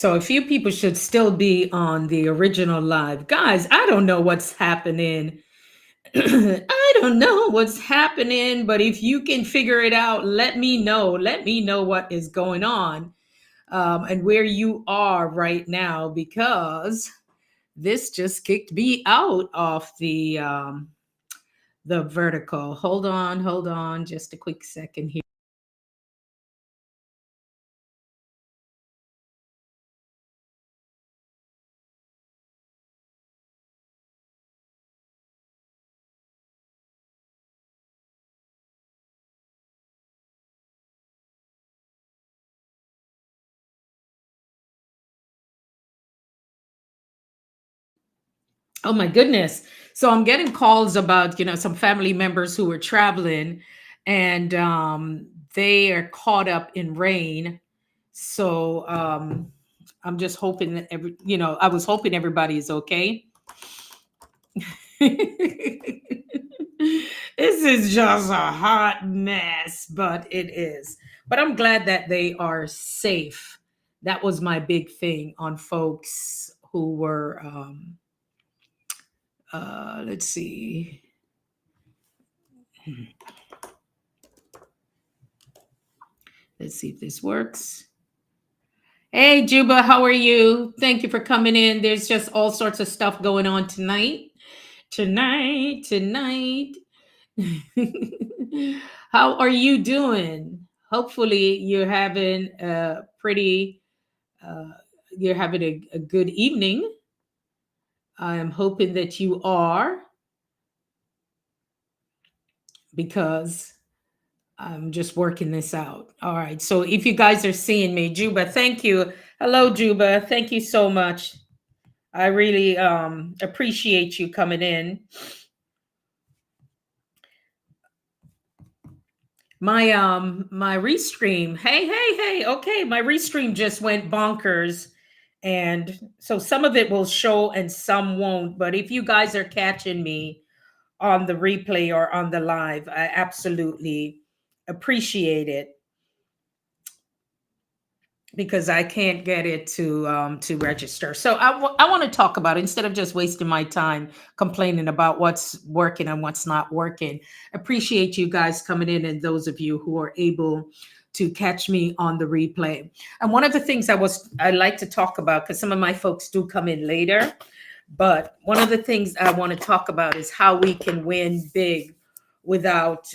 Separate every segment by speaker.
Speaker 1: So a few people should still be on the original live. Guys, I don't know what's happening. I don't know what's happening, but if you can figure it out, let me know. Let me know what is going on, and where you are right now, because this just kicked me out of the vertical. Hold on, just a quick second here. Oh my goodness. So I'm getting calls about, some family members who are traveling, and they are caught up in rain. So I'm just hoping that I was hoping everybody is okay. This is just a hot mess, but it is. But I'm glad that they are safe. That was my big thing on folks who were let's see. Let's see if this works. Hey, Juba, how are you? Thank you for coming in. There's just all sorts of stuff going on tonight. Tonight. How are you doing? Hopefully, uh, you're having a good evening. I'm hoping that you are, because I'm just working this out. All right. So if you guys are seeing me, Juba, thank you. Hello, Juba. Thank you so much. I really appreciate you coming in. My restream. Hey. Okay, my restream just went bonkers. And so some of it will show and some won't. But if you guys are catching me on the replay or on the live, I absolutely appreciate it, because I can't get it to register. So I want to talk about it instead of just wasting my time complaining about what's working and what's not working. Appreciate you guys coming in, and those of you who are able to catch me on the replay. And one of the things I like to talk about, because some of my folks do come in later, but one of the things I want to talk about is how we can win big without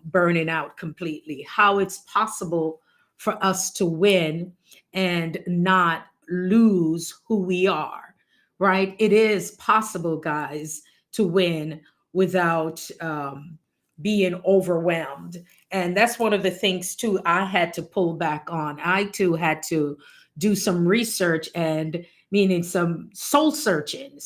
Speaker 1: burning out completely. How it's possible for us to win and not lose who we are, right? It is possible, guys, to win without being overwhelmed. And that's one of the things, too, I had to pull back on. I, too, had to do some research, and meaning some soul searching.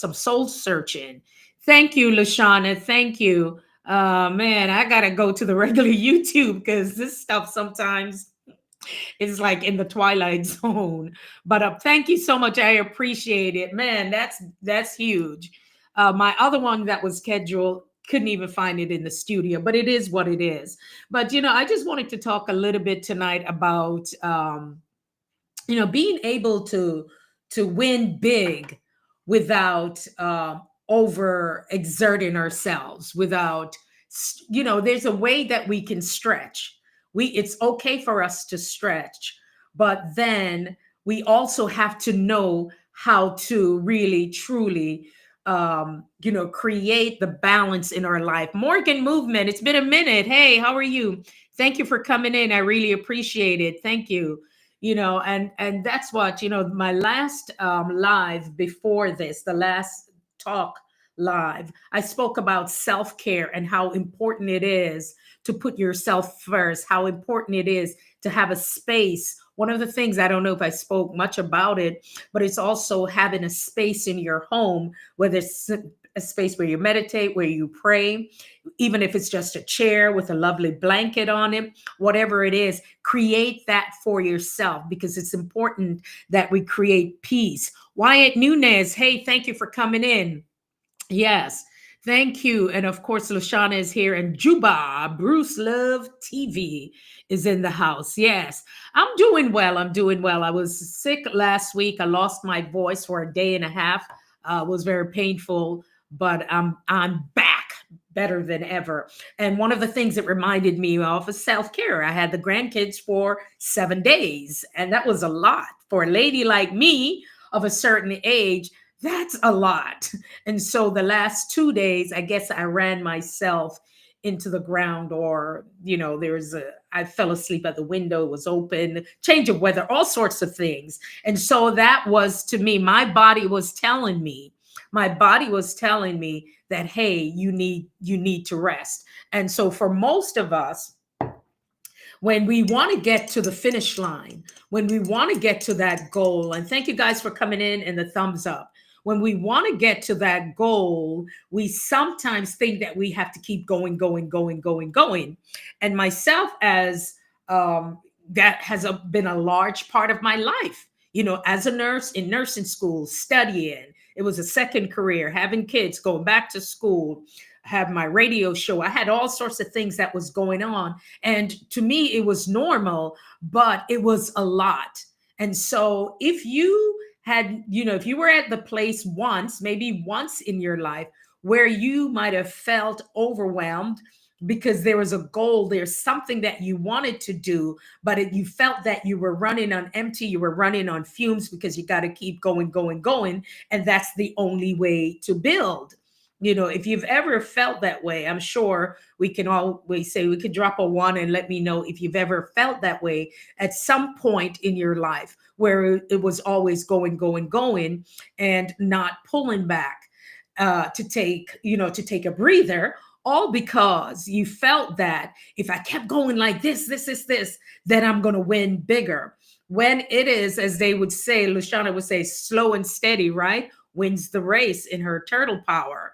Speaker 1: Thank you, Lashana. Thank you. Man, I gotta go to the regular YouTube, because this stuff sometimes is like in the twilight zone. But thank you so much. I appreciate it, man. That's huge. My other one that was scheduled, couldn't even find it in the studio, but it is what it is. But I just wanted to talk a little bit tonight about being able to win big without over exerting ourselves, without there's a way that we can stretch. It's okay for us to stretch, but then we also have to know how to really truly create the balance in our life. Morgan Movement, it's been a minute. Hey, how are you? Thank you for coming in. I really appreciate it. Thank you. And that's what, my last live before this, the last talk live, I spoke about self-care and how important it is to put yourself first, how important it is to have a space. One of the things, I don't know if I spoke much about it, but it's also having a space in your home, whether it's a space where you meditate, where you pray, even if it's just a chair with a lovely blanket on it, whatever it is, create that for yourself, because it's important that we create peace. Wyatt Nunez, hey, thank you for coming in. Yes. Thank you. And of course, Lashana is here, and Juba, Bruce Love TV is in the house. Yes, I'm doing well. I'm doing well. I was sick last week. I lost my voice for a day and a half. It was very painful, but I'm back better than ever. And one of the things it reminded me of is self care. I had the grandkids for 7 days, and that was a lot for a lady like me of a certain age. That's a lot. And so the last 2 days, I guess I ran myself into the ground, or, I fell asleep at the window, it was open, change of weather, all sorts of things. And so that was, to me, my body was telling me that, hey, you need to rest. And so for most of us, when we want to get to the finish line, when we want to get to that goal, and thank you guys for coming in and the thumbs up. When we want to get to that goal, we sometimes think that we have to keep going, going, going, going, going. And myself, as that has been a large part of my life, as a nurse in nursing school, studying. It was a second career, having kids, going back to school, have my radio show. I had all sorts of things that was going on. And to me, it was normal, but it was a lot. And so if you were at the place once, maybe once in your life, where you might have felt overwhelmed because there was a goal, there's something that you wanted to do, but you felt that you were running on empty, you were running on fumes because you got to keep going, going, going. And that's the only way to build. If you've ever felt that way, I'm sure we can always say, we could drop a one and let me know if you've ever felt that way at some point in your life, where it was always going, going, going, and not pulling back to take a breather, all because you felt that if I kept going like this, then I'm going to win bigger. When it is, as they would say, Luciana would say, slow and steady, right? Wins the race in her turtle power,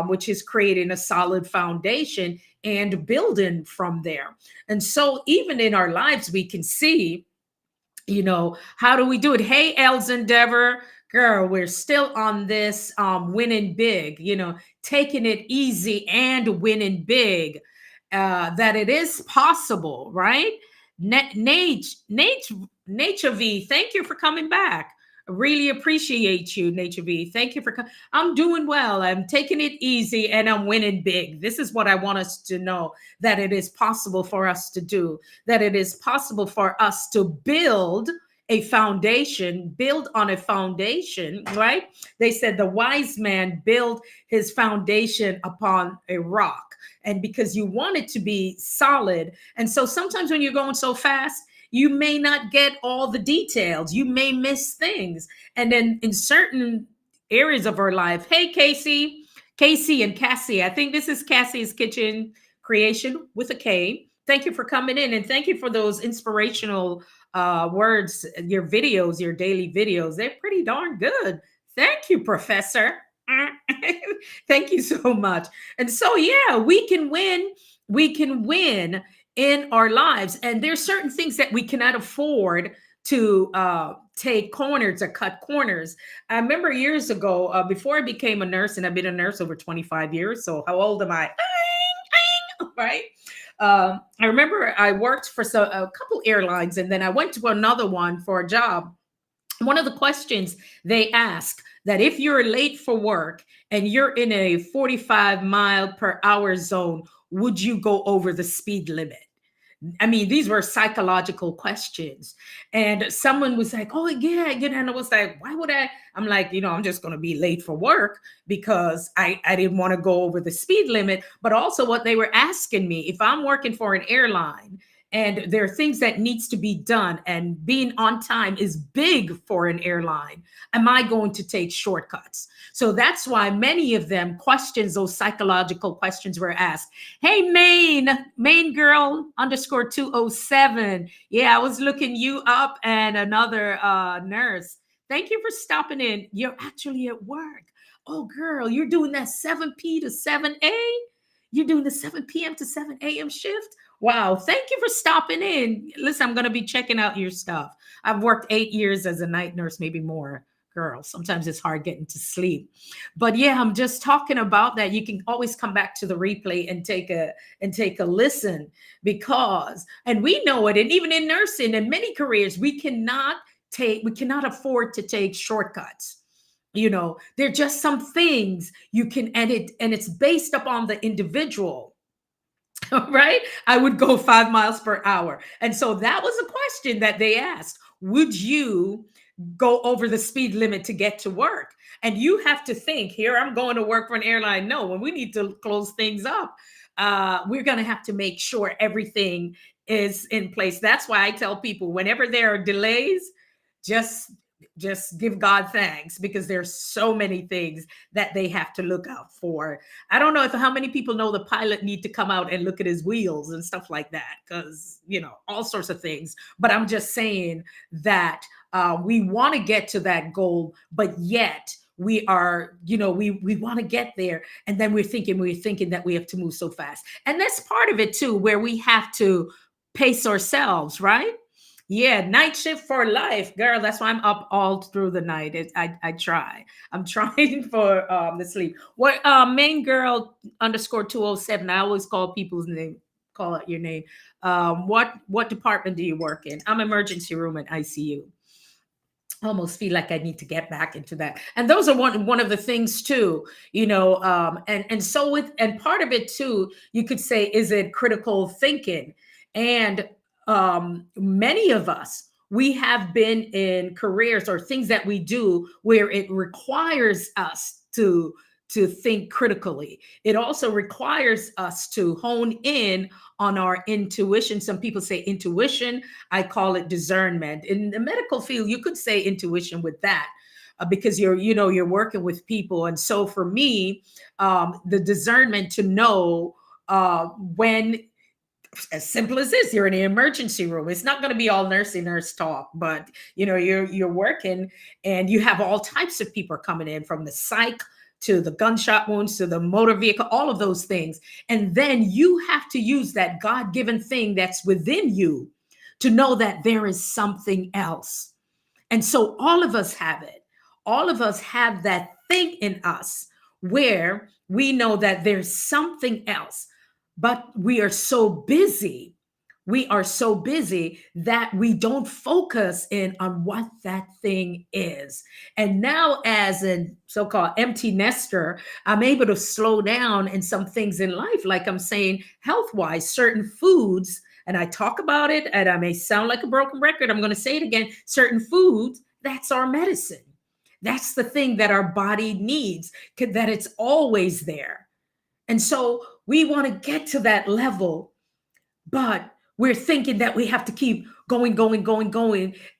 Speaker 1: which is creating a solid foundation and building from there. And so, even in our lives, we can see, how do we do it? Hey, Els Endeavor, girl, we're still on this winning big, taking it easy and winning big. That it is possible, right? Nature V, thank you for coming back. I really appreciate you, Nature V. Thank you for coming. I'm doing well. I'm taking it easy and I'm winning big. This is what I want us to know, that it is possible for us to do, that it is possible for us to build build on a foundation, right? They said the wise man built his foundation upon a rock. And because you want it to be solid. And so sometimes when you're going so fast, you may not get all the details. You may miss things. And then in certain areas of our life, hey, Casey and Cassie, I think this is Cassie's Kitchen Creation with a K. Thank you for coming in, and thank you for those inspirational words, your videos, your daily videos. They're pretty darn good. Thank you, Professor. Thank you so much. And so, yeah, we can win. We can win in our lives. And there's certain things that we cannot afford to take corners or cut corners. I remember years ago, before I became a nurse, and I've been a nurse over 25 years. So how old am I? Right? I remember I worked for a couple airlines, and then I went to another one for a job. One of the questions they ask, that if you're late for work and you're in a 45-mile-per-hour zone, would you go over the speed limit? I mean, these were psychological questions. And someone was like, oh, yeah, and I was like, why would I? I'm like, I'm just going to be late for work because I didn't want to go over the speed limit. But also what they were asking me, if I'm working for an airline and there are things that needs to be done, and being on time is big for an airline, am I going to take shortcuts? So that's why many of them questions, those psychological questions, were asked. Hey, main girl underscore 207. Yeah, I was looking you up, and another nurse. Thank you for stopping in. You're actually at work. Oh, girl, you're doing that 7 p to 7 a. You're doing the 7 p.m. to 7 a.m. shift. Wow. Thank you for stopping in. Listen, I'm going to be checking out your stuff. I've worked 8 years as a night nurse, maybe more. Girl, sometimes it's hard getting to sleep. But yeah, I'm just talking about that. You can always come back to the replay and take a listen, because and we know it, and even in nursing and many careers, we cannot afford to take shortcuts. There are just some things you can, and it's based upon the individual. Right? I would go 5 miles per hour. And so that was a question that they asked. Would you go over the speed limit to get to work? And you have to think, here I'm going to work for an airline. No, when we need to close things up, we're going to have to make sure everything is in place. That's why I tell people, whenever there are delays, just give God thanks, because there's so many things that they have to look out for. I don't know if how many people know the pilot need to come out and look at his wheels and stuff like that, because all sorts of things. But I'm just saying that we want to get to that goal, but yet we are, we want to get there, and then we're thinking that we have to move so fast, and that's part of it too, where we have to pace ourselves, right? Yeah, night shift for life, girl. That's why I'm up all through the night. I try. I'm trying for the sleep. What main girl underscore 207. I always call people's name. Call out your name. What department do you work in? I'm emergency room and ICU. Almost feel like I need to get back into that. And those are one of the things too, and so with, and part of it too, you could say, is it critical thinking? And many of us, we have been in careers or things that we do where it requires us to think critically. It also requires us to hone in on our intuition. Some people say intuition. I call it discernment. In the medical field, you could say intuition with that. Because you're working with people, and so for me, the discernment to know when, as simple as this, you're in an emergency room. It's not going to be all nurse talk, but you're working, and you have all types of people coming in, from the psych to the gunshot wounds to the motor vehicle, all of those things. And then you have to use that God-given thing that's within you to know that there is something else. And so all of us have it. All of us have that thing in us where we know that there's something else, but we are so busy. We are so busy that we don't focus in on what that thing is. And now, as a so-called empty nester, I'm able to slow down in some things in life, like I'm saying, health-wise, certain foods, and I talk about it, and I may sound like a broken record. I'm going to say it again. Certain foods, that's our medicine. That's the thing that our body needs, that it's always there. And so we want to get to that level, but we're thinking that we have to keep going,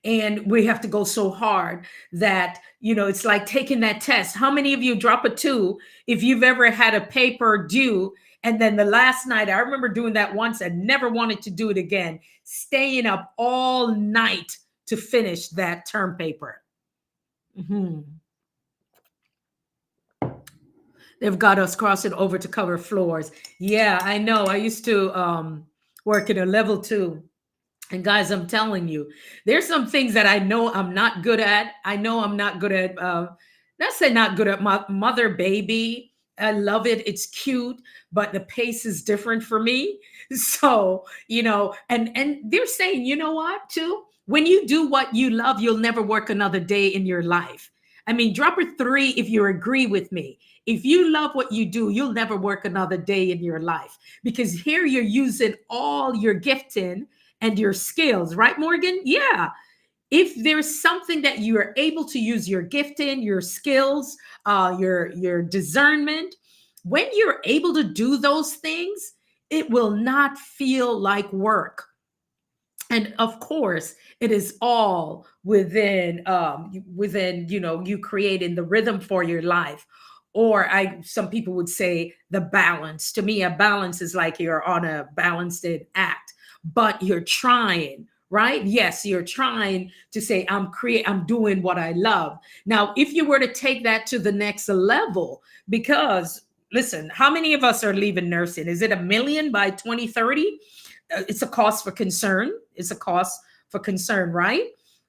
Speaker 1: and we have to go so hard that, it's like taking that test. How many of you drop a two if you've ever had a paper due, and then the last night, I remember doing that once and never wanted to do it again, staying up all night to finish that term paper. Mhm. They've got us crossing over to cover floors. Yeah, I know. I used to work in a level 2. And guys, I'm telling you, there's some things that I know I'm not good at. I know I'm not good at, not say not good at my mother baby. I love it. It's cute, but the pace is different for me. So, and they're saying, you know what, too? When you do what you love, you'll never work another day in your life. I mean, drop a 3 if you agree with me. If you love what you do, you'll never work another day in your life, because here you're using all your gifting and your skills, right, Morgan? Yeah. If there's something that you are able to use your gifting, your skills, your discernment, when you're able to do those things, it will not feel like work. And of course, it is all within you creating the rhythm for your life. Or some people would say the balance. To me, a balance is like you're on a balanced act, but you're trying, right? Yes, you're trying to say, I'm doing what I love. Now, if you were to take that to the next level, because listen, how many of us are leaving nursing? Is it 1 million by 2030? It's a cause for concern. It's a cause for concern, right?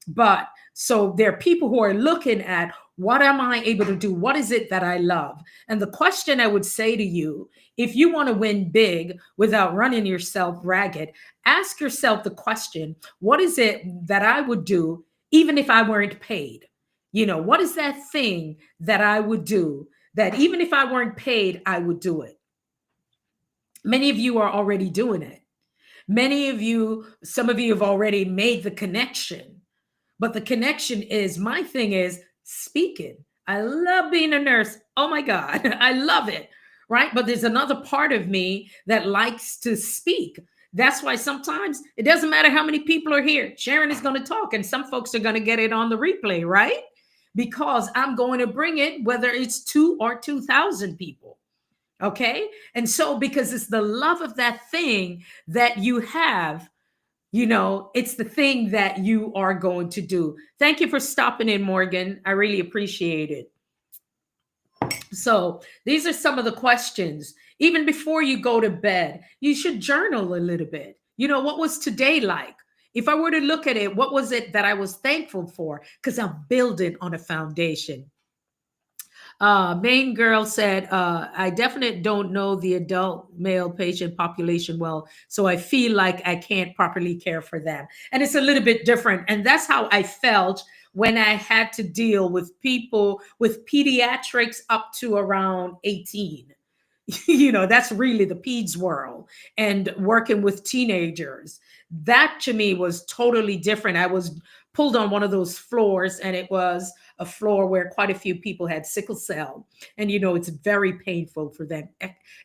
Speaker 1: But So there are people who are looking at, what am I able to do? What is it that I love? And the question I would say to you, if you want to win big without running yourself ragged, ask yourself the question, what is it that I would do even if I weren't paid? What is that thing that I would do that even if I weren't paid, I would do it? Many of you are already doing it. Many of you, some of you have already made the connection. But the connection is, my thing is speaking. I love being a nurse. Oh my God, I love it. Right. But there's another part of me that likes to speak. That's why sometimes it doesn't matter how many people are here. Sharon is going to talk, and some folks are going to get it on the replay, right? Because I'm going to bring it, whether it's 2 or 2,000 people. Okay. And so, because it's the love of that thing that you have, it's the thing that you are going to do. Thank you for stopping in, Morgan. I really appreciate it. So these are some of the questions. Even before you go to bed, you should journal a little bit. What was today like? If I were to look at it, what was it that I was thankful for? Because I'm building on a foundation. Main girl said, I definitely don't know the adult male patient population well, so I feel like I can't properly care for them. And it's a little bit different. And that's how I felt when I had to deal with people with pediatrics up to around 18. That's really the peds world, and working with teenagers. That to me was totally different. I was pulled on one of those floors, and it was a floor where quite a few people had sickle cell. And, it's very painful for them,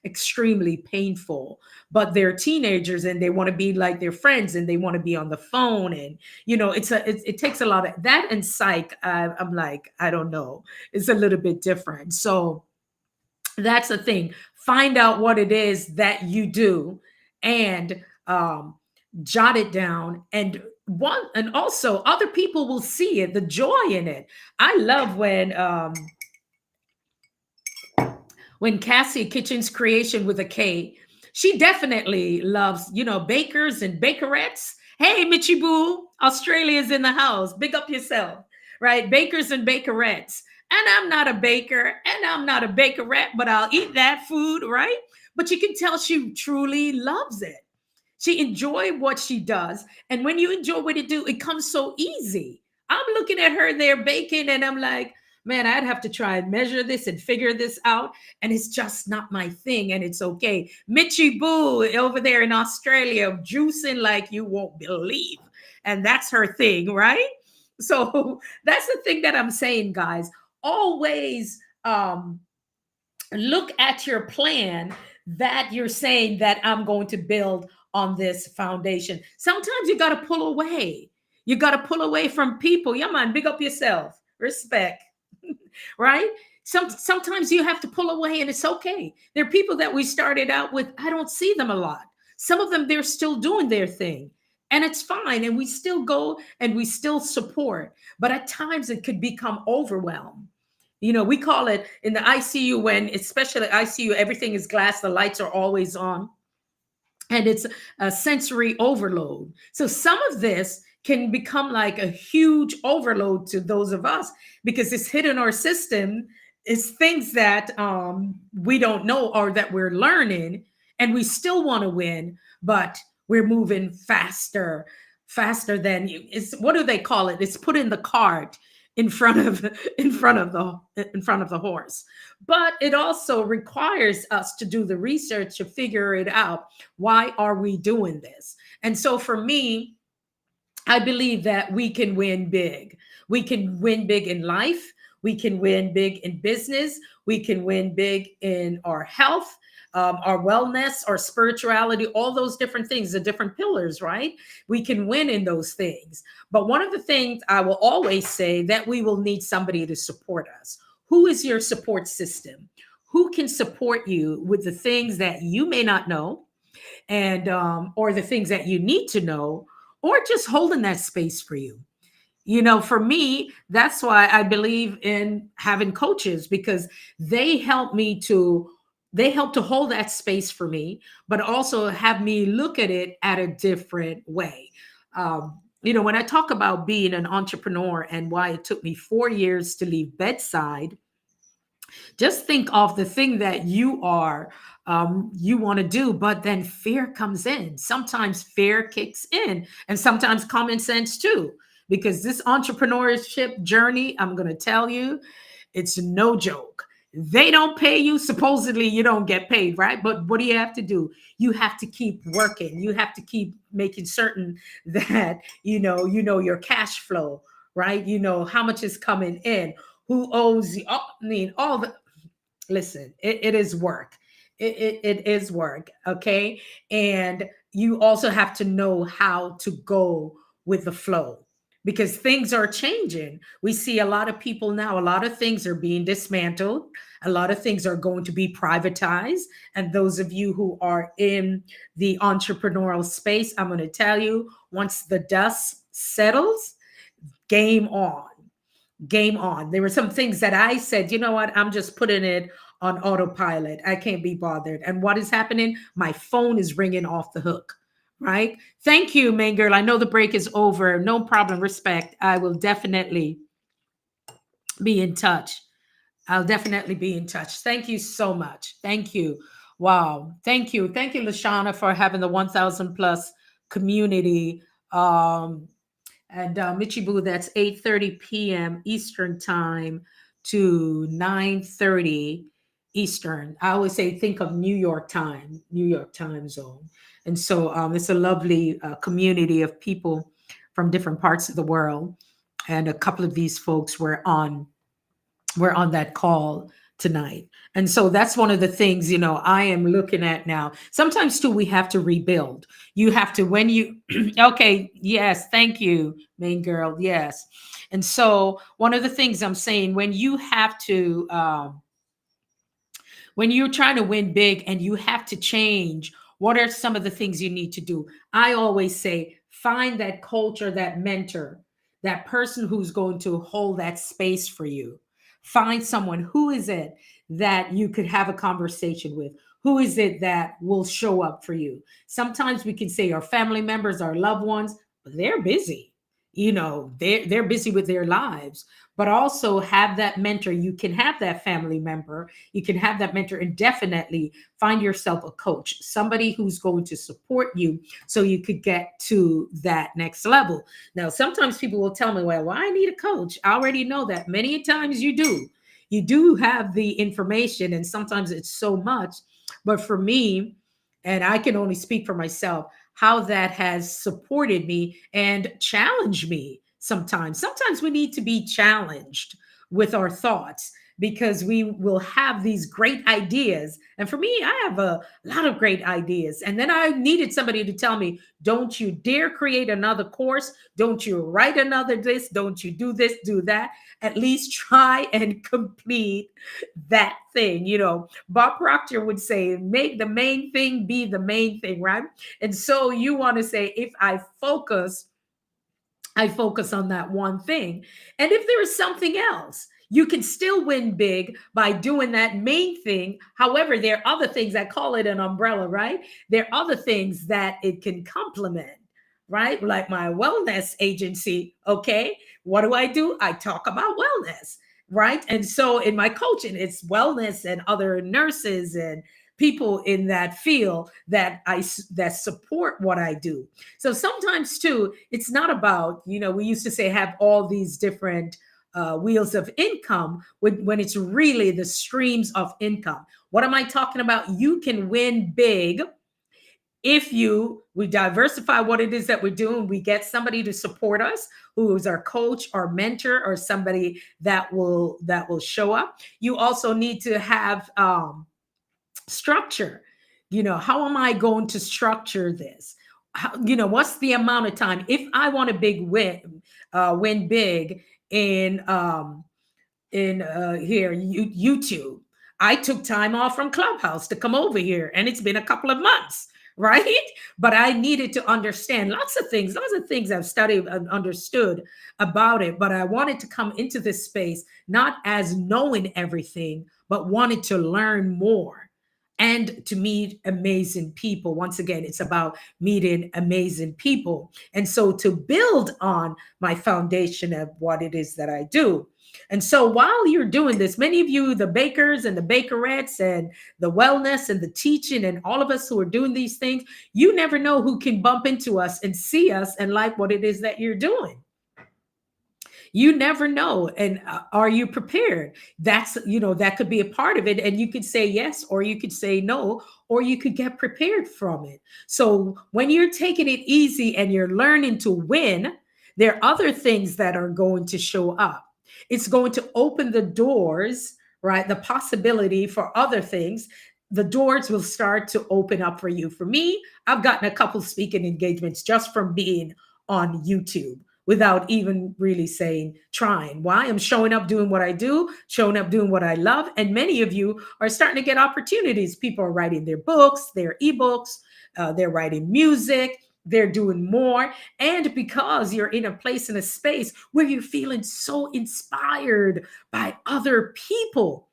Speaker 1: extremely painful. But they're teenagers and they want to be like their friends and they want to be on the phone. And, it takes a lot of that. And psych, I'm like, I don't know. It's a little bit different. So that's the thing. Find out what it is that you do, and jot it down. And also other people will see it, the joy in it. I love when Cassie Kitchens Creation with a K, she definitely loves, bakers and bakerettes. Hey, Mitchie Boo, Australia's in the house. Big up yourself, right? Bakers and bakerettes. And I'm not a baker and I'm not a bakerette, but I'll eat that food, right? But you can tell she truly loves it. She enjoys what she does. And when you enjoy what you do, it comes so easy. I'm looking at her there baking and I'm like, man, I'd have to try and measure this and figure this out. And it's just not my thing. And it's okay. Mitchie Boo over there in Australia, juicing like you won't believe. And that's her thing, right? So that's the thing that I'm saying, guys. Always look at your plan that you're saying that I'm going to build on this foundation. Sometimes you got to pull away. You got to pull away from people. Yeah, man, big up yourself. Respect. Right? Sometimes you have to pull away, and it's okay. There are people that we started out with, I don't see them a lot. Some of them, they're still doing their thing, and it's fine. And we still go and we still support. But at times it could become overwhelmed. We call it in the ICU, when especially ICU, everything is glass, the lights are always on, and it's a sensory overload. So some of this can become like a huge overload to those of us, because it's hitting our system. It's things that we don't know or that we're learning, and we still want to win, but we're moving faster than you. It's, what do they call it? It's put in the cart in front of the horse. But it also requires us to do the research to figure it out. Why are we doing this? And so for me, I believe that we can win big. We can win big in life. We can win big in business. We can win big in our health, our wellness, our spirituality, all those different things, the different pillars, right? We can win in those things. But one of the things I will always say, that we will need somebody to support us. Who is your support system? Who can support you with the things that you may not know, and or the things that you need to know, or just holding that space for you? For me, that's why I believe in having coaches, because they help to hold that space for me, but also have me look at it at a different way. when I talk about being an entrepreneur and why it took me 4 years to leave bedside, just think of the thing that you want to do, but then fear comes in. Sometimes fear kicks in, and sometimes common sense too. Because this entrepreneurship journey, I'm going to tell you, it's no joke. They don't pay you. Supposedly, you don't get paid, right? But what do you have to do? You have to keep working. You have to keep making certain that your cash flow, right? You know how much is coming in, who owes you. I mean, all the listen. It is work. It is work. Okay, and you also have to know how to go with the flow because things are changing. We see a lot of people now, a lot of things are being dismantled, a lot of things are going to be privatized. And those of you who are in the entrepreneurial space, I'm going to tell you, once the dust settles, game on. Game on. There were some things that I said, you know what, I'm just putting it on autopilot. I can't be bothered. And what is happening? My phone is ringing off the hook. Right. Thank you, main girl. I know the break is over. No problem. Respect. I will definitely be in touch. I'll definitely be in touch. Thank you so much. Thank you. Wow. Thank you. Thank you, Lashana, for having the 1,000 plus community. And Michibu, that's 8:30 p.m. Eastern time to 9:30 Eastern. I always say think of New York time, New York time zone. And so it's a lovely community of people from different parts of the world. And a couple of these folks were on that call tonight. And so that's one of the things, I am looking at now. Sometimes too, we have to rebuild. You have to, when you, okay, yes, thank you, main girl, yes. And so one of the things I'm saying, when you're trying to win big and you have to change, what are some of the things you need to do? I always say, find that coach or that mentor, that person who's going to hold that space for you. Find someone. Who is it that you could have a conversation with? Who is it that will show up for you? Sometimes we can say our family members, our loved ones, but they're busy. They're busy with their lives. But also have that mentor. You can have that family member. You can have that mentor, and definitely find yourself a coach, somebody who's going to support you so you could get to that next level. Now, sometimes people will tell me, well, why I need a coach? I already know that. Many times you do. You do have the information, and sometimes it's so much. But for me, and I can only speak for myself, how that has supported me and challenged me sometimes. Sometimes we need to be challenged with our thoughts because we will have these great ideas. And for me, I have a lot of great ideas. And then I needed somebody to tell me, don't you dare create another course. Don't you write another this. Don't you do this, do that. At least try and complete that thing. Bob Proctor would say, make the main thing be the main thing, right? And so you want to say, if I focus on that one thing. And if there is something else, you can still win big by doing that main thing. However, there are other things, I call it an umbrella, right? There are other things that it can complement, right? Like my wellness agency. Okay. What do? I talk about wellness, right? And so in my coaching, it's wellness and other nurses and people in that field that support what I do. So sometimes too, it's not about, we used to say have all these different wheels of income when it's really the streams of income. What am I talking about? You can win big if we diversify what it is that we're doing. We get somebody to support us who is our coach or mentor or somebody that will show up. You also need to have structure. How am I going to structure this? What's the amount of time? If I want a big win big in here YouTube, I took time off from Clubhouse to come over here, and it's been a couple of months, right? But I needed to understand lots of things I've studied and understood about it. But I wanted to come into this space not as knowing everything, but wanted to learn more. and to meet amazing people. Once again, it's about meeting amazing people. And so to build on my foundation of what it is that I do. And so while you're doing this, many of you, the bakers and the bakerettes and the wellness and the teaching and all of us who are doing these things, you never know who can bump into us and see us and like what it is that you're doing. You never know. And are you prepared? That's, that could be a part of it. And you could say yes, or you could say no, or you could get prepared from it. So when you're taking it easy and you're learning to win, there are other things that are going to show up. It's going to open the doors, right? The possibility for other things. The doors will start to open up for you. For me, I've gotten a couple speaking engagements just from being on YouTube without even really trying. Why? I'm showing up doing what I do, showing up doing what I love. And many of you are starting to get opportunities. People are writing their books, their ebooks, they're writing music, they're doing more. And because you're in a place, in a space where you're feeling so inspired by other people.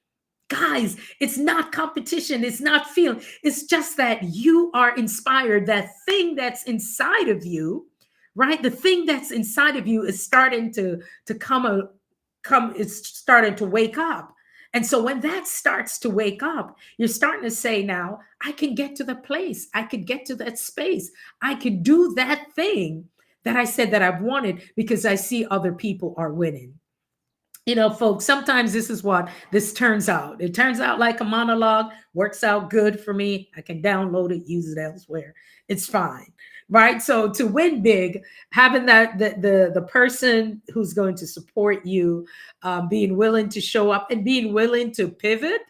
Speaker 1: Guys, it's not competition. It's not feeling. It's just that you are inspired. That thing that's inside of you, right? The thing that's inside of you is starting to come. It's starting to wake up. And so when that starts to wake up, you're starting to say, now I can get to the place. I could get to that space. I could do that thing that I said that I've wanted because I see other people are winning. Folks, sometimes this is what this turns out. It turns out like a monologue, works out good for me. I can download it, use it elsewhere. It's fine. Right. So to win big, having that the person who's going to support you, being willing to show up and being willing to pivot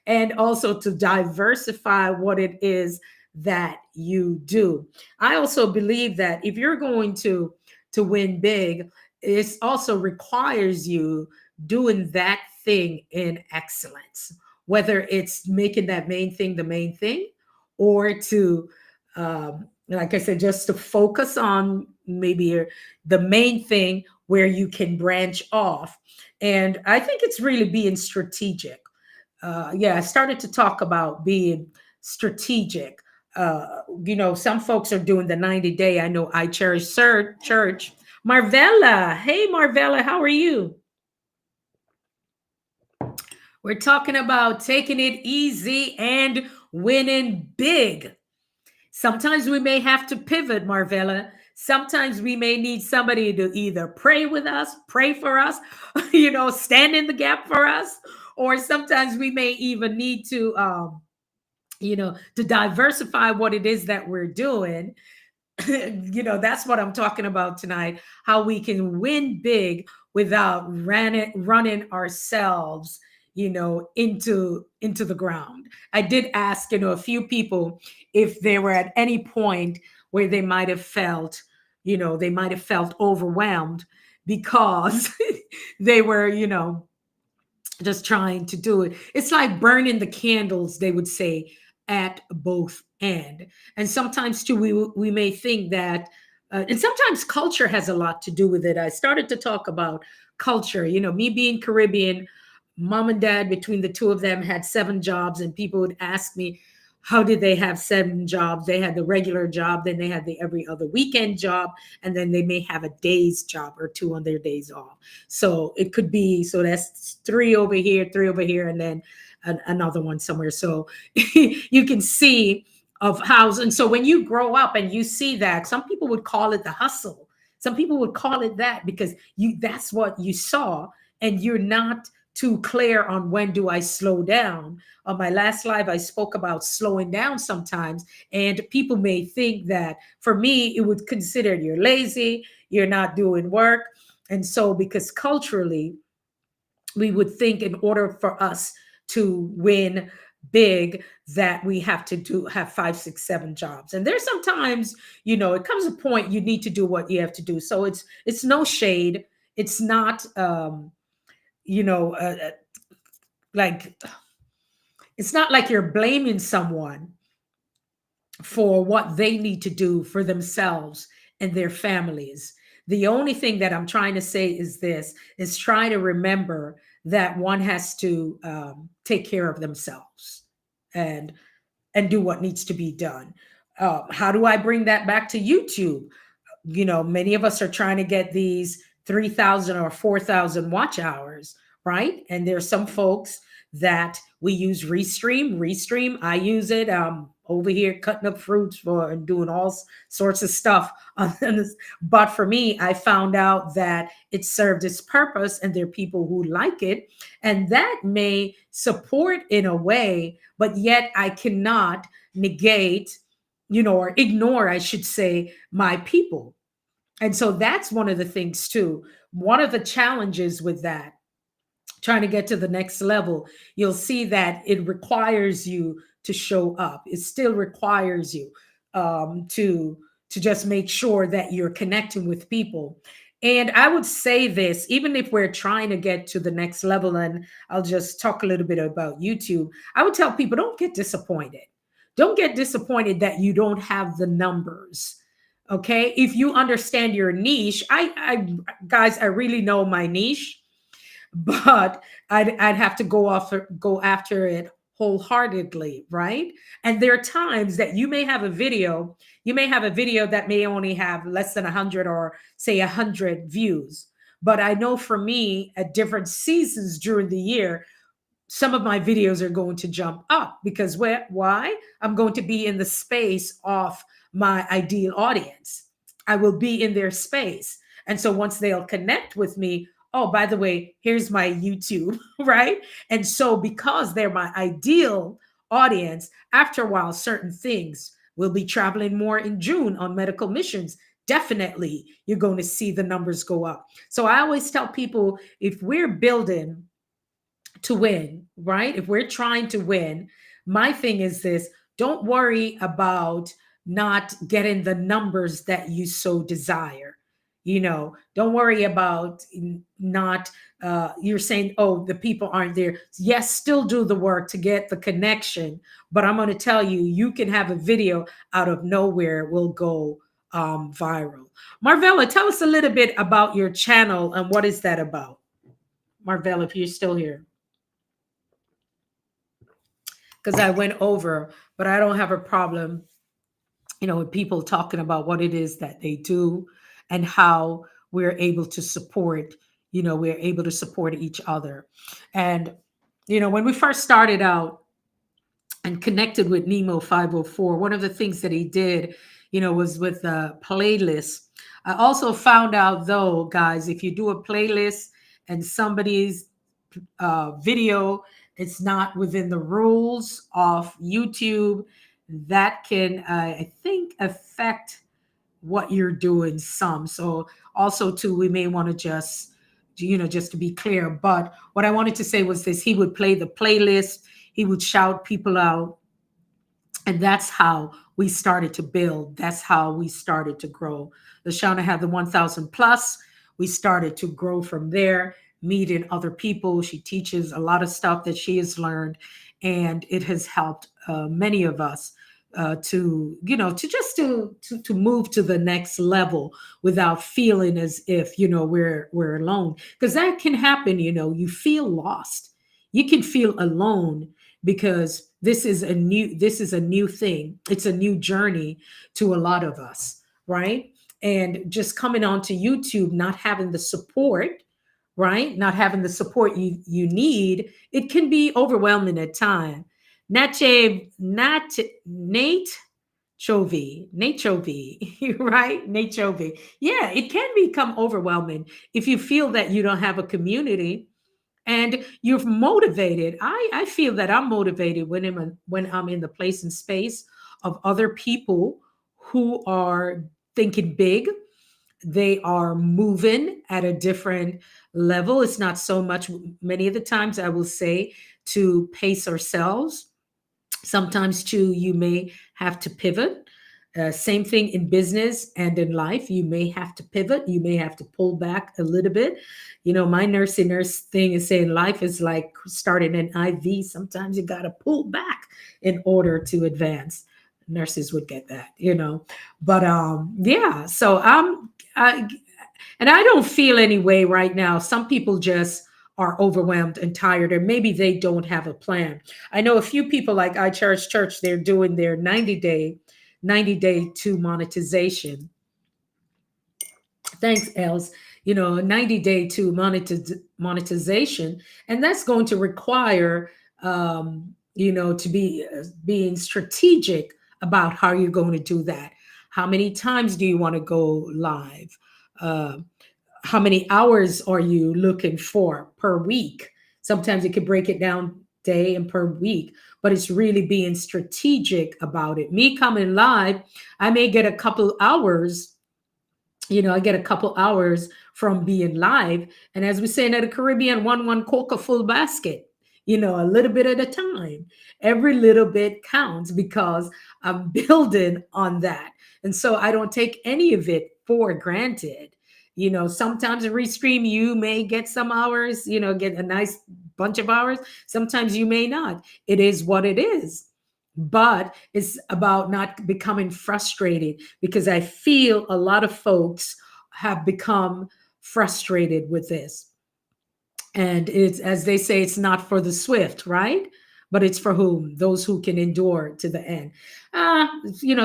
Speaker 1: and also to diversify what it is that you do. I also believe that if you're going to win big, it also requires you doing that thing in excellence, whether it's making that main thing the main thing, or to, like I said, just to focus on maybe the main thing where you can branch off. And I think it's really being strategic. Yeah, I started to talk about being strategic. Some folks are doing the 90-day. I know I Cherish Church. Marvella. Hey, Marvella, how are you? We're talking about taking it easy and winning big. Sometimes we may have to pivot, Marvella. Sometimes we may need somebody to either pray with us, pray for us, stand in the gap for us, or sometimes we may even need to diversify what it is that we're doing. That's what I'm talking about tonight, how we can win big without running ourselves into the ground. I did ask a few people if they were at any point where they might have felt overwhelmed because they were just trying to do it. It's like burning the candles, they would say, at both end. And sometimes too, we may think that, and sometimes culture has a lot to do with it. I started to talk about culture. Me being Caribbean, mom and dad, between the two of them, had 7 jobs, and people would ask me, how did they have 7 jobs? They had the regular job, then they had the every other weekend job, and then they may have a day's job or 2 on their days off. So it could be, so that's 3 over here, and then another one somewhere. So you can see of how, and so when you grow up and you see that, some people would call it the hustle. Some people would call it that because that's what you saw, and you're not too clear on when do I slow down. On my last live, I spoke about slowing down sometimes, and people may think that for me, it would consider you're lazy, you're not doing work. And so because culturally, we would think in order for us to win big that we have to have 5, 6, 7 jobs. And there's sometimes, it comes a point you need to do what you have to do. So it's no shade. It's not, like, it's not like you're blaming someone for what they need to do for themselves and their families. The only thing that I'm trying to say is try to remember that one has to take care of themselves. And and do what needs to be done. How do I bring that back to YouTube? Many of us are trying to get these 3,000 or 4,000 watch hours, right? And there's some folks that we use Restream. I use it. Over here cutting up fruits for and doing all sorts of stuff on this. But for me, I found out that it served its purpose, and there are people who like it, and that may support in a way, but yet I cannot negate, or ignore, I should say, my people. And so that's one of the things too. One of the challenges with that, trying to get to the next level, you'll see that it requires you to show up. It still requires you to just make sure that you're connecting with people. And I would say this, even if we're trying to get to the next level, and I'll just talk a little bit about YouTube, I would tell people, don't get disappointed. Don't get disappointed that you don't have the numbers. Okay, if you understand your niche, I guys, I really know my niche, but I'd have to go after it wholeheartedly, right? And there are times that you may have a video that may only have less than 100, or say 100 views. But I know for me, at different seasons during the year, some of my videos are going to jump up because why? I'm going to be in the space of my ideal audience. I will be in their space. And so once they'll connect with me, oh, by the way, here's my YouTube, right? And so because they're my ideal audience, after a while, certain things will be traveling more in June on medical missions. Definitely, you're going to see the numbers go up. So I always tell people, if we're building to win, right? If we're trying to win, my thing is this: don't worry about not getting the numbers that you so desire. Don't worry about not, you're saying, oh, the people aren't there. Yes, still do the work to get the connection. But I'm going to tell you, you can have a video out of nowhere will go viral. Marvella, tell us a little bit about your channel and what is that about? Marvella, if you're still here. Because I went over, but I don't have a problem, with people talking about what it is that they do and how we're able to support each other. And, when we first started out and connected with Nemo 504, one of the things that he did, was with a playlist. I also found out, though, guys, if you do a playlist and somebody's video, it's not within the rules of YouTube, that can, I think, affect what you're doing some. So also too, we may want to just to be clear. But what I wanted to say was this: he would play the playlist, he would shout people out, and that's how we started to build. That's how we started to grow. LaShawna had the 1,000 plus. We started to grow from there, meeting other people. She teaches a lot of stuff that she has learned, and it has helped many of us to move to the next level without feeling as if we're alone, because that can happen. You feel lost, you can feel alone, because this is a new thing. It's a new journey to a lot of us, right? And just coming onto YouTube, not having the support, right? Not having the support you need, it can be overwhelming at times. Nate Chovy, right? Nate Chovy. Yeah, it can become overwhelming if you feel that you don't have a community and you're motivated. I feel that I'm motivated when I'm in the place and space of other people who are thinking big. They are moving at a different level. It's not so much, many of the times I will say, to pace ourselves. Sometimes too, you may have to pivot. Same thing in business and in life. You may have to pivot. You may have to pull back a little bit. My nursing nurse thing is saying life is like starting an IV. Sometimes you got to pull back in order to advance. Nurses would get that. But yeah. So and I don't feel any way right now. Some people just are overwhelmed and tired, or maybe they don't have a plan. I know a few people like I Cherish Church, they're doing their 90 day to monetization. Thanks, Els. 90 day to monetization, and that's going to require, to be being strategic about how you're going to do that. How many times do you want to go live? Uh, how many hours are you looking for per week? Sometimes you could break it down day and per week, but it's really being strategic about it. Me coming live, I may get a couple hours. I get a couple hours from being live. And as we say in the Caribbean, one coca full basket, a little bit at a time. Every little bit counts because I'm building on that. And so I don't take any of it for granted. Sometimes a restream, you may get some hours, get a nice bunch of hours. Sometimes you may not. It is what it is. But it's about not becoming frustrated, because I feel a lot of folks have become frustrated with this. And it's, as they say, it's not for the swift, right? But it's for whom? Those who can endure to the end.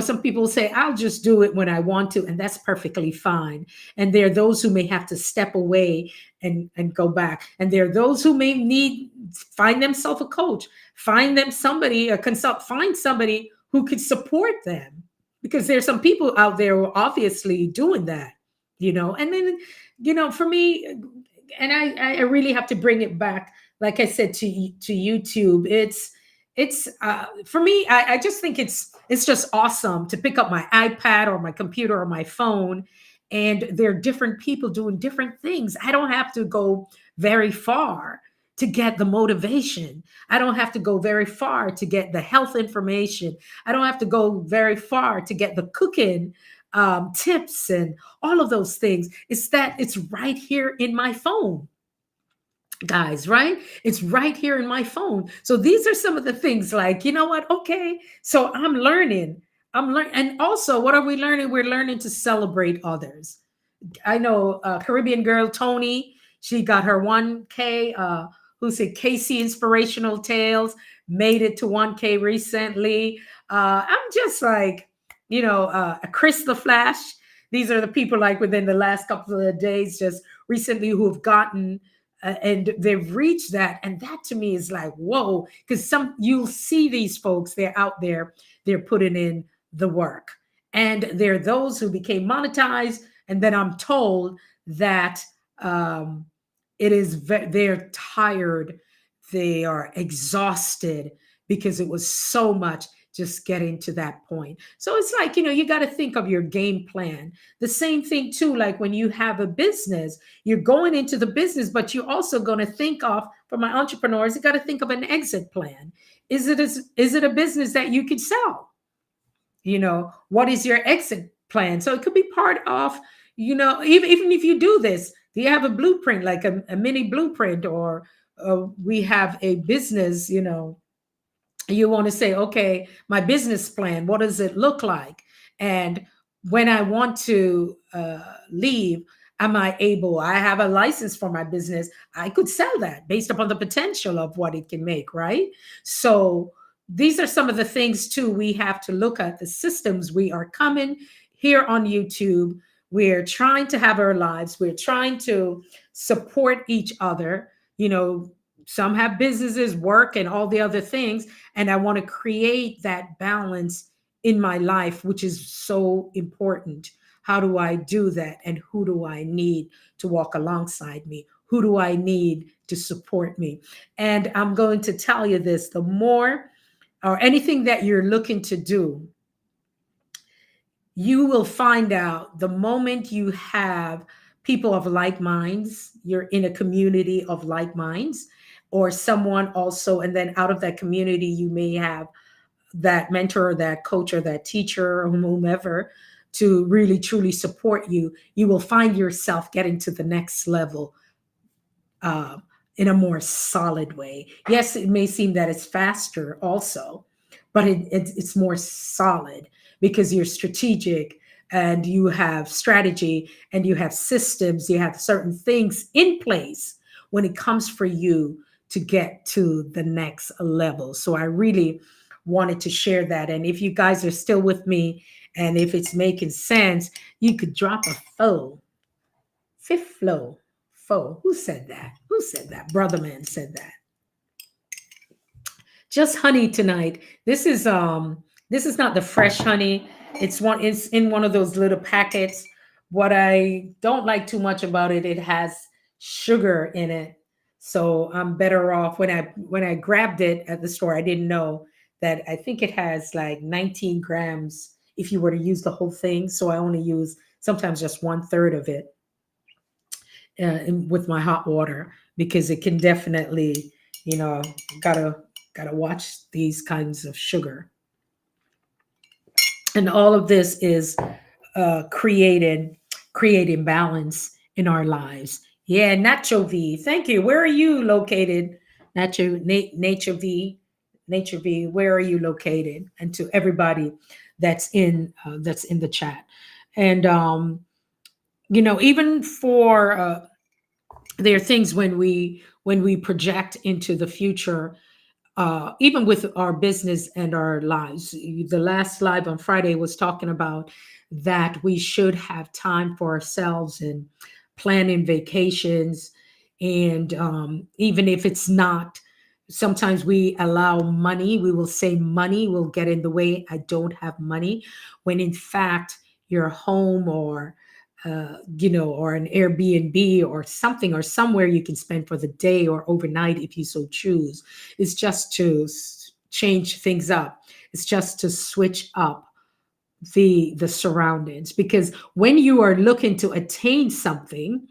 Speaker 1: Some people say, I'll just do it when I want to, and that's perfectly fine. And there are those who may have to step away and go back. And there are those who may find themselves a coach, find them somebody, a consult, find somebody who could support them. Because there's some people out there who are obviously doing that, and then, for me, and I really have to bring it back, like I said, to YouTube. It's for me, I just think it's just awesome to pick up my iPad or my computer or my phone, and there are different people doing different things. I don't have to go very far to get the motivation. I don't have to go very far to get the health information. I don't have to go very far to get the cooking tips and all of those things. It's right here in my phone, guys, right? It's right here in my phone. So these are some of the things, like, you know what? Okay. So I'm learning. And also, what are we learning? We're learning to celebrate others. I know Caribbean girl Tony, she got her 1K, who said Casey Inspirational Tales, made it to 1K recently. I'm just like, Chris the Flash. These are the people, like, within the last couple of days, just recently, who have gotten and they've reached that. And that to me is like, whoa, because you'll see these folks, they're out there, they're putting in the work. And there are those who became monetized. And then I'm told that they're tired, they are exhausted, because it was so much just getting to that point. So it's like, you got to think of your game plan. The same thing too, like when you have a business, you're going into the business, but you're also going to think of, for my entrepreneurs, you got to think of an exit plan. Is it a business that you could sell? What is your exit plan? So it could be part of, even if you do this, do you have a blueprint, like a mini blueprint, or we have a business, you want to say, okay, my business plan, what does it look like? And when I want to leave, I have a license for my business, I could sell that based upon the potential of what it can make, right? So these are some of the things too we have to look at, the systems. We are coming here on YouTube, we're trying to have our lives, we're trying to support each other. Some have businesses, work, and all the other things. And I want to create that balance in my life, which is so important. How do I do that? And who do I need to walk alongside me? Who do I need to support me? And I'm going to tell you this, the more, or anything that you're looking to do, you will find out the moment you have people of like minds, you're in a community of like minds, or someone also, and then out of that community, you may have that mentor, or that coach, or that teacher, or whomever, to really truly support you. You will find yourself getting to the next level in a more solid way. Yes, it may seem that it's faster also, but it's more solid, because you're strategic, and you have strategy, and you have systems, you have certain things in place when it comes for you to get to the next level. So I really wanted to share that. And if you guys are still with me and if it's making sense, you could drop a foe. Fifth flow. Foe. Who said that? Who said that? Brother man said that. Just honey tonight. This is not the fresh honey. It's in one of those little packets. What I don't like too much about it, it has sugar in it. So I'm better off when I grabbed it at the store, I didn't know that I think it has like 19 grams if you were to use the whole thing. So I only use sometimes just one third of it with my hot water because it can definitely, you know, gotta gotta watch these kinds of sugar. And all of this is creating balance in our lives. Yeah, Nacho V, thank you. Where are you located? Nature V, Nature V. Where are you located? And to everybody that's in the chat, and even for there are things when we project into the future, even with our business and our lives. The last live on Friday was talking about that we should have time for ourselves and planning vacations. And even if it's not, sometimes we allow money, we will say money will get in the way. I don't have money. When in fact, your home or an Airbnb or something or somewhere you can spend for the day or overnight if you so choose. It's just to change things up. It's just to switch up the surroundings, because when you are looking to attain something,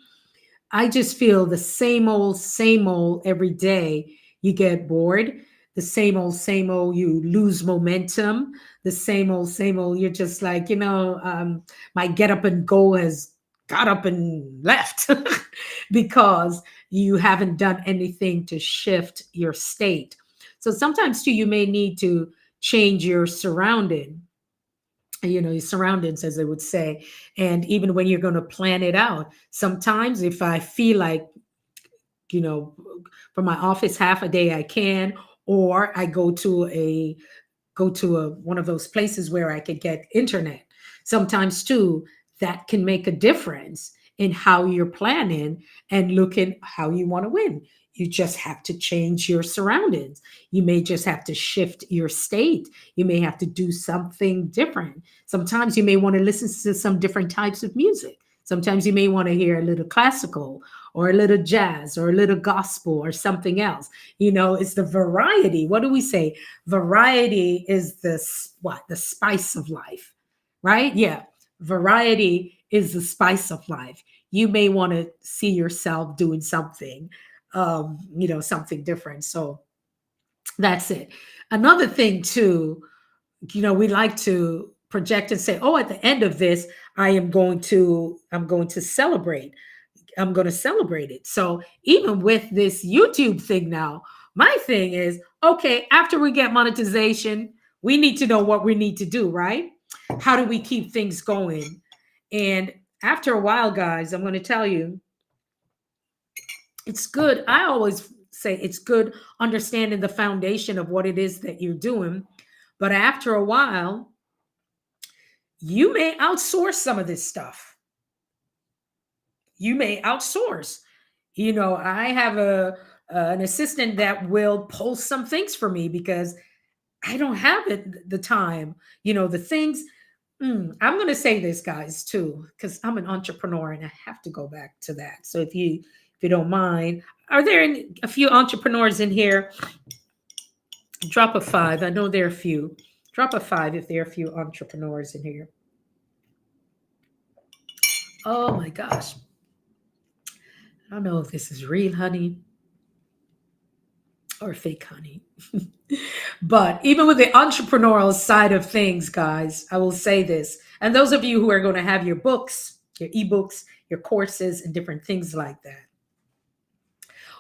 Speaker 1: I just feel the same old every day. You get bored. The same old, you lose momentum. The same old, you're just like, my get up and go has got up and left because you haven't done anything to shift your state. So sometimes too, you may need to change your surroundings, as they would say. And even when you're going to plan it out, sometimes if I feel like, you know, from my office half a day I can, or I go to one of those places where I could get internet. Sometimes too, that can make a difference in how you're planning and looking how you want to win. You just have to change your surroundings. You may just have to shift your state. You may have to do something different. Sometimes you may want to listen to some different types of music. Sometimes you may want to hear a little classical or a little jazz or a little gospel or something else. It's the variety. What do we say? Variety is the spice of life, right? Yeah. Variety is the spice of life. You may want to see yourself doing something different. So that's it. Another thing too, we like to project and say, oh, at the end of this, I'm going to celebrate. I'm going to celebrate it. So even with this YouTube thing now, my thing is, okay, after we get monetization, we need to know what we need to do, right? How do we keep things going? And after a while, guys, I'm going to tell you, it's good. I always say it's good understanding the foundation of what it is that you're doing. But after a while, you may outsource some of this stuff. You may outsource. I have an assistant that will post some things for me because I don't have the time. The things. I'm going to say this, guys, too, because I'm an entrepreneur and I have to go back to that. So if you don't mind, are there a few entrepreneurs in here? Drop a 5. I know there are a few. Drop a 5 if there are a few entrepreneurs in here. Oh my gosh. I don't know if this is real honey or fake honey. But even with the entrepreneurial side of things, guys, I will say this. And those of you who are going to have your books, your ebooks, your courses, and different things like that.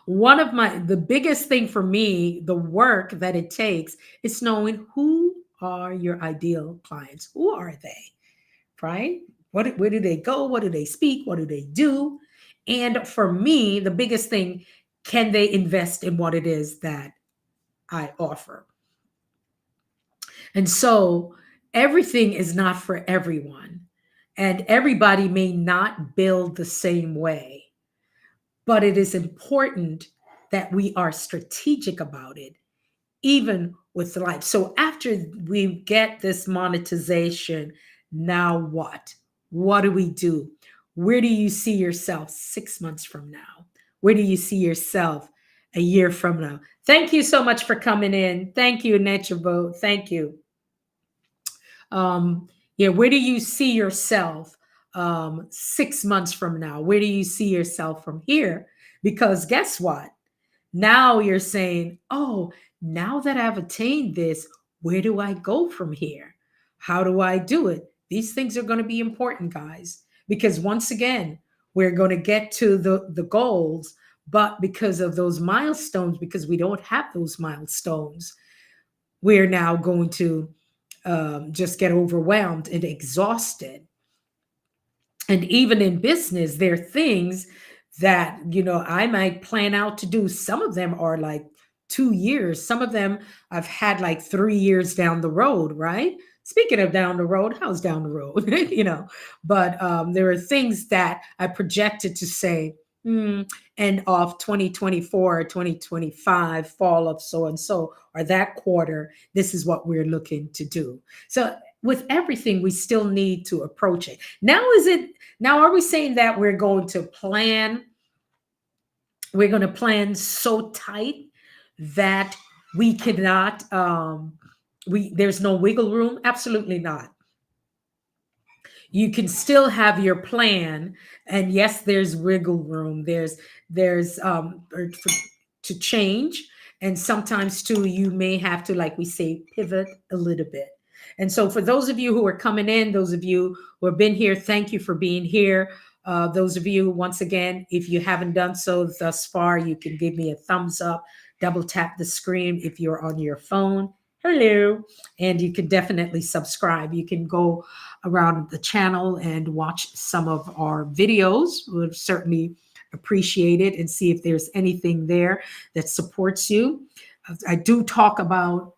Speaker 1: The biggest thing for me, the work that it takes, is knowing who are your ideal clients. Who are they? Right? Where do they go? What do they speak? What do they do? And for me, the biggest thing can they invest in what it is that I offer? And so everything is not for everyone, and everybody may not build the same way, but it is important that we are strategic about it, even with life. So after we get this monetization, now what? What do we do? Where do you see yourself 6 months from now? Where do you see yourself a year from now? Thank you so much for coming in. Thank you, Netrabo. Thank you. Yeah, where do you see yourself 6 months from now? Where do you see yourself from here? Because guess what? Now you're saying, oh, now that I've attained this, where do I go from here? How do I do it? These things are going to be important, guys, because once again, we're going to get to the goals, but because of those milestones, because we don't have those milestones, we're now going to just get overwhelmed and exhausted. And even in business, there are things that, I might plan out to do. Some of them are like 2 years. Some of them I've had like 3 years down the road, right? Speaking of down the road, how's down the road? But there are things that I projected to say, end of 2024 or 2025, fall of so and so, or that quarter, this is what we're looking to do. So with everything, we still need to approach it. Now are we saying that we're going to plan so tight that we cannot there's no wiggle room? Absolutely not. You can still have your plan, and yes, there's wiggle room. To change, and sometimes too you may have to, like we say, pivot a little bit. And so for those of you who are coming in, those of you who have been here, thank you for being here. Those of you, once again, if you haven't done so thus far, you can give me a thumbs up, double tap the screen if you're on your phone. Hello. And you can definitely subscribe. You can go around the channel and watch some of our videos. We'll certainly appreciate it and see if there's anything there that supports you. I do talk about,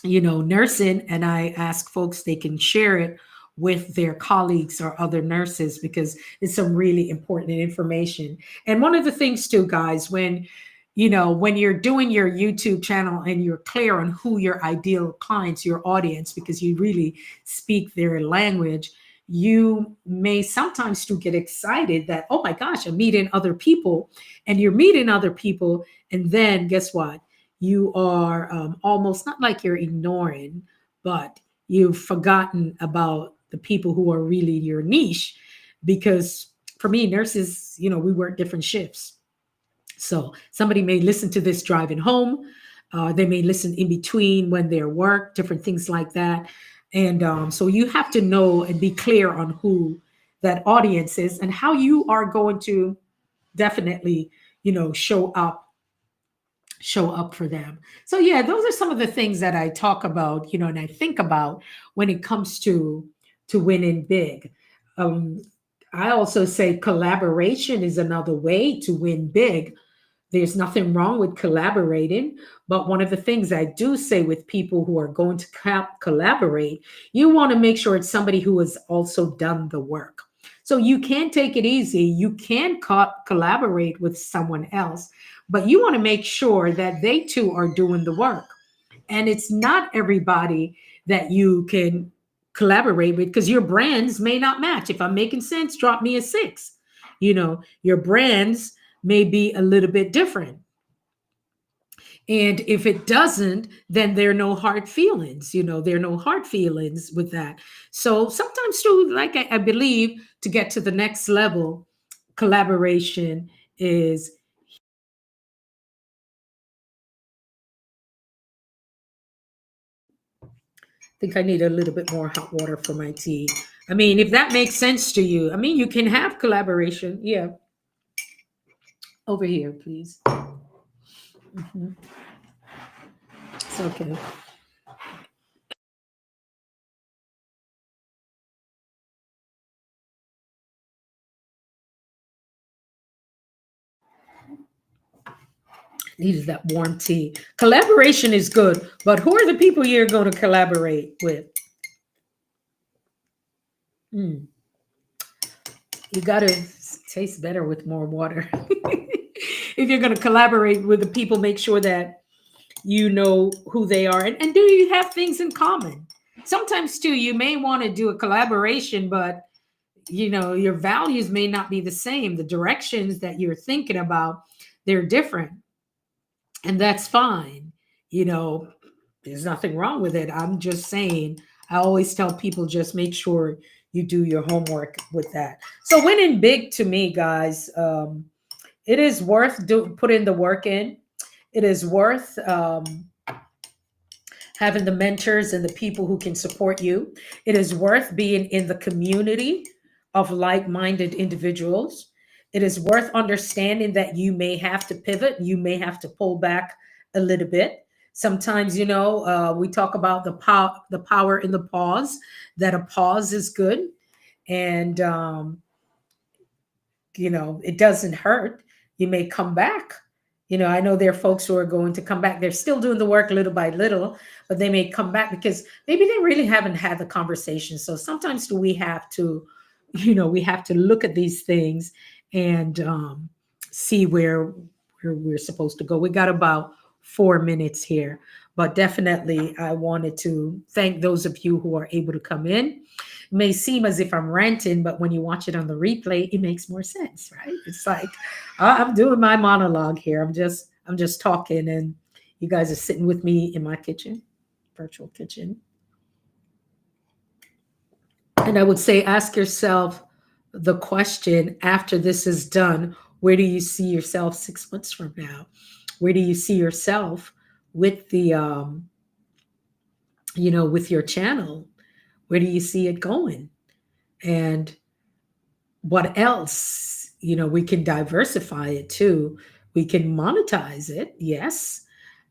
Speaker 1: nursing, and I ask folks they can share it with their colleagues or other nurses because it's some really important information. And one of the things too, guys, when you're doing your YouTube channel and you're clear on who your ideal clients, your audience, because you really speak their language, you may sometimes to get excited that, oh my gosh, I'm meeting other people, and you're meeting other people. And then guess what? You are almost not like you're ignoring, but you've forgotten about the people who are really your niche. Because for me, nurses, we work different shifts. So somebody may listen to this driving home. They may listen in between when they're work, different things like that. And so you have to know and be clear on who that audience is and how you are going to definitely, show up for them. So yeah, those are some of the things that I talk about, and I think about when it comes to winning big. Um, I also say collaboration is another way to win big. There's nothing wrong with collaborating, but one of the things I do say with people who are going to collaborate, you want to make sure it's somebody who has also done the work. So you can take it easy. You can collaborate with someone else, but you want to make sure that they too are doing the work. And it's not everybody that you can collaborate with because your brands may not match. If I'm making sense, drop me a 6. Your brands may be a little bit different. And if it doesn't, then there are no hard feelings. There are no hard feelings with that. So sometimes, too, like I believe, to get to the next level, collaboration is. I think I need a little bit more hot water for my tea. I mean, if that makes sense to you, I mean, you can have collaboration. Yeah. Over here, please. Mhm. It's okay. Needed that warm tea. Collaboration is good, but who are the people you're going to collaborate with? Mm, you got to taste better with more water. If you're going to collaborate with the people, make sure that you know who they are, and do you have things in common? Sometimes too, you may want to do a collaboration, but your values may not be the same. The directions that you're thinking about, they're different, and that's fine. you know there's nothing wrong with it. I'm just saying, I always tell people, just make sure you do your homework with that. So winning big, to me, guys, it is worth putting the work in. It is worth having the mentors and the people who can support you. It is worth being in the community of like-minded individuals. It is worth understanding that you may have to pivot, you may have to pull back a little bit. Sometimes, we talk about the power in the pause, that a pause is good. And it doesn't hurt. You may come back. I know there are folks who are going to come back. They're still doing the work little by little, but they may come back because maybe they really haven't had the conversation. So sometimes we have to, we have to look at these things and see where we're supposed to go. We got about 4 minutes here, but definitely I wanted to thank those of you who are able to come in. It may seem as if I'm ranting, but when you watch it on the replay, it makes more sense, right? It's like I'm doing my monologue here. I'm just talking, and you guys are sitting with me in my kitchen, virtual kitchen. And I would say, ask yourself the question after this is done: where do you see yourself 6 months from now? Where do you see yourself with with your channel? Where do you see it going? And what else? We can diversify it too. We can monetize it, yes.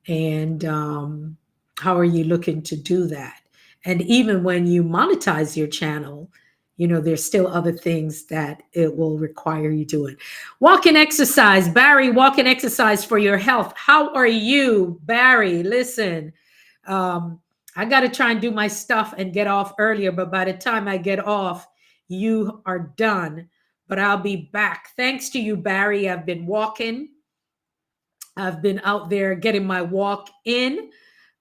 Speaker 1: And how are you looking to do that? And even when you monetize your channel, there's still other things that it will require you doing. Walk and exercise. Barry, walk and exercise for your health. How are you, Barry? Listen, I got to try and do my stuff and get off earlier, but by the time I get off, you are done. But I'll be back. Thanks to you, Barry. I've been walking. I've been out there getting my walk in.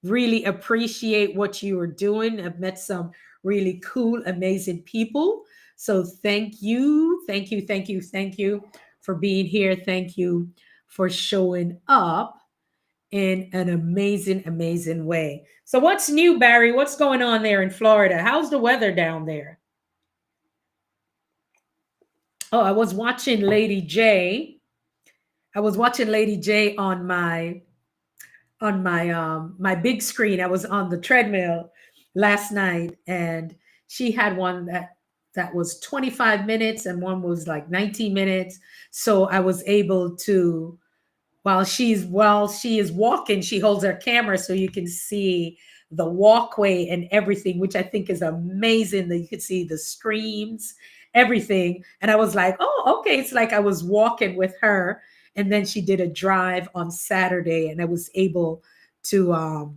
Speaker 1: Really appreciate what you are doing. I've met some really cool, amazing people. So thank you, thank you, thank you, thank you for being here. Thank you for showing up in an amazing, amazing way. So what's new, Barry? What's going on there in Florida? How's the weather down there? Oh, I was watching Lady J. I was watching Lady J on my big screen. I was on the treadmill last night, and she had one that was 25 minutes and one was like 19 minutes. So I was able to, while she is walking, she holds her camera so you can see the walkway and everything, which I think is amazing, that you could see the streams, everything. And I was like, oh, okay. It's like I was walking with her. And then she did a drive on Saturday, and I was able to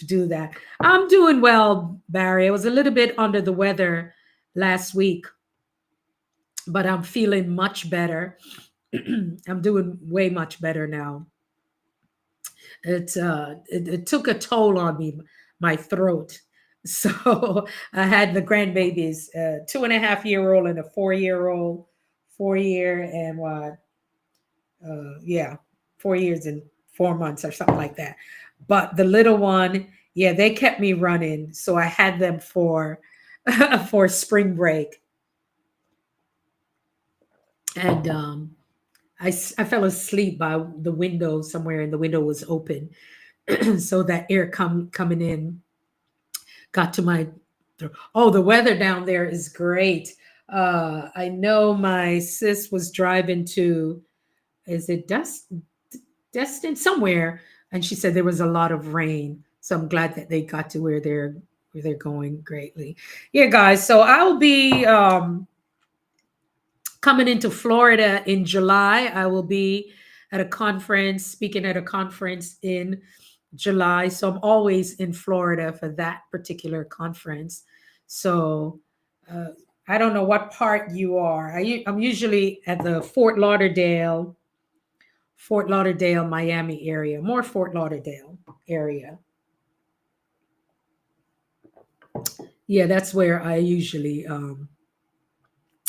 Speaker 1: do that. I'm doing well, Barry. I was a little bit under the weather last week, but I'm feeling much better. I'm doing way much better now. It took a toll on me, my throat. So I had the grandbabies, 2.5-year-old and a 4-year-old, 4 year and what? Yeah, 4 years and 4 months or something like that. But the little one, yeah, they kept me running, so I had them for for spring break, and I fell asleep by the window somewhere, and the window was open, so that air coming in got to my throat. Oh, the weather down there is great. I know my sis was driving to, is it Destin somewhere, and she said there was a lot of rain. So I'm glad that they got to where they're going greatly. Yeah, guys. So I'll be coming into Florida in July. I will be at a conference, speaking at a conference in July. So I'm always in Florida for that particular conference. So uh, I don't know what part you are. I'm usually at the Fort Lauderdale, Miami area, more Fort Lauderdale area. Yeah, that's where I usually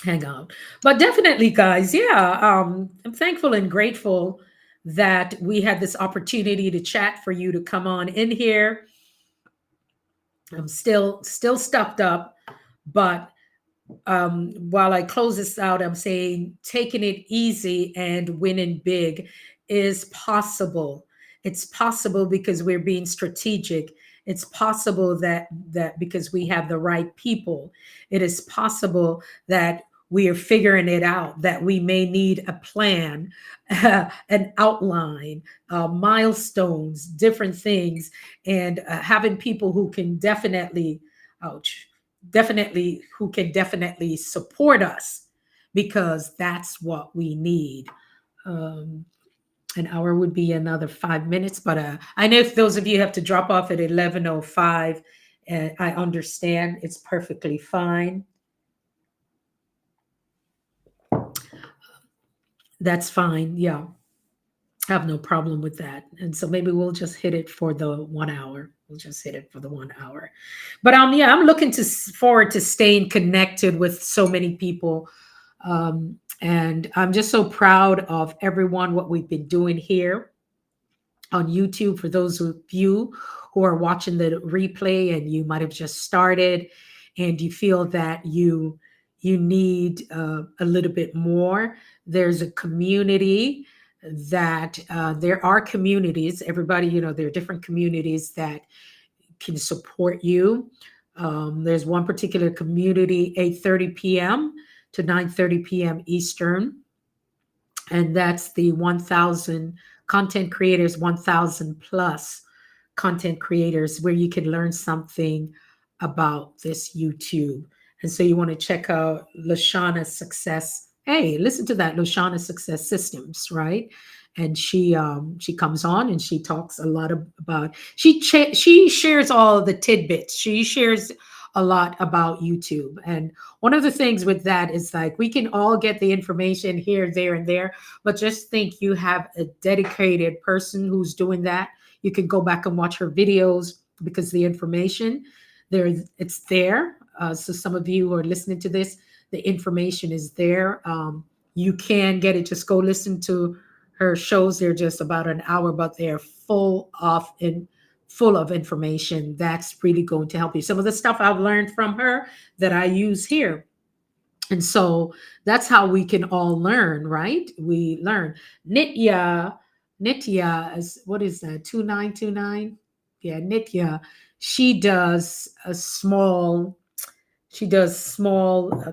Speaker 1: hang out. But definitely, guys, yeah, I'm thankful and grateful that we had this opportunity to chat, for you to come on in here. I'm still stuffed up, but while I close this out, I'm saying taking it easy and winning big is possible. It's possible because we're being strategic. It's possible that because we have the right people. It is possible that we are figuring it out, that we may need a plan, an outline, milestones, different things, and having people who can definitely, ouch, definitely, who can definitely support us, because that's what we need. Um, an hour would be another 5 minutes, but I know if those of you have to drop off at 11:05, I understand. It's perfectly fine. That's fine. Yeah, I have no problem with that. And so maybe we'll just hit it for the 1 hour. We'll just hit it for the 1 hour. But yeah, I'm looking forward to staying connected with so many people. And I'm just so proud of everyone, what we've been doing here on YouTube. For those of you who are watching the replay and you might have just started and you feel that you need a little bit more, there's a community that there are communities, everybody, there are different communities that can support you. There's one particular community, 8:30 p.m. to 9:30 p.m. Eastern, and that's the 1,000 content creators, 1,000 plus content creators, where you can learn something about this YouTube. And so you want to check out Lashana Success. Hey, listen to that, Lashana Success Systems, right? And she comes on and she talks a lot about, she shares all the tidbits. She shares a lot about YouTube. And one of the things with that is, like, we can all get the information here, there, and there, but just think, you have a dedicated person who's doing that. You can go back and watch her videos, because the information there, it's there. So some of you who are listening to this, the information is there. You can get it. Just go listen to her shows. They're just about an hour, but they're full of information that's really going to help you. Some of the stuff I've learned from her that I use here. And so that's how we can all learn, right? We learn. Nitya is, what is that? 2929? Yeah, Nitya. She does small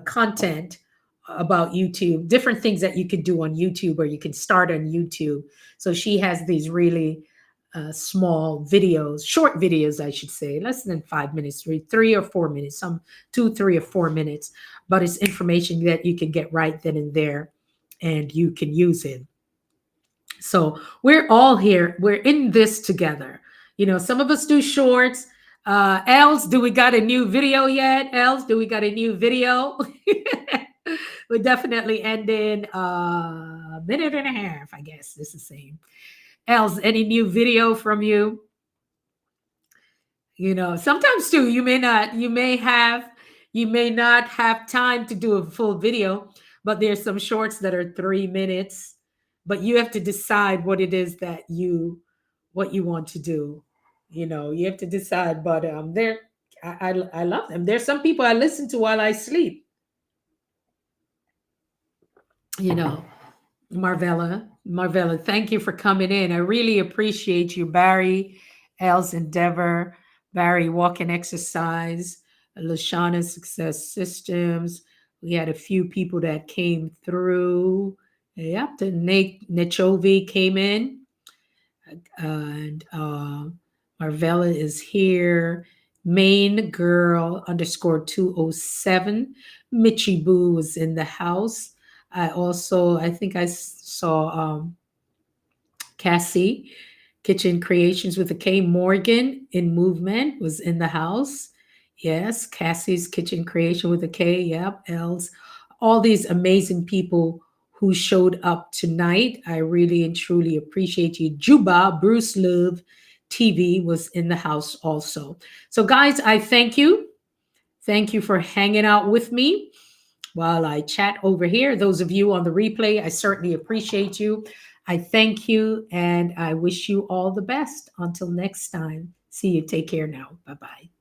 Speaker 1: content about YouTube, different things that you can do on YouTube, or you can start on YouTube. So she has these really small videos, short videos, I should say, less than 5 minutes, 3 or 4 minutes, some 2, 3 or 4 minutes, but it's information that you can get right then and there, and you can use it. So we're all here. We're in this together. Some of us do shorts. Els, do we got a new video yet? Els, do we got a new video? We're definitely ending a minute and a half, I guess. It's the same. Els, any new video from you? Sometimes too, you may not have time to do a full video, but there's some shorts that are 3 minutes, but you have to decide what it is what you want to do. You have to decide, but I love them. There's some people I listen to while I sleep. Marvella, thank you for coming in. I really appreciate you, Barry, Els Endeavor, Barry Walking Exercise, Lashana Success Systems. We had a few people that came through. Yep, the Nate Nechovi came in, and Marvella is here. Main girl _ 207. Mitchie Boo was in the house. I think I saw Cassie, Kitchen Creations with a K. Morgan in Movement was in the house. Yes, Cassie's Kitchen Creation with a K. Yep, Els. All these amazing people who showed up tonight. I really and truly appreciate you. Juba, Bruce Love TV was in the house also. So, guys, I thank you. Thank you for hanging out with me while I chat over here. Those of you on the replay, I certainly appreciate you. I thank you and I wish you all the best. Until next time, see you. Take care now. Bye bye.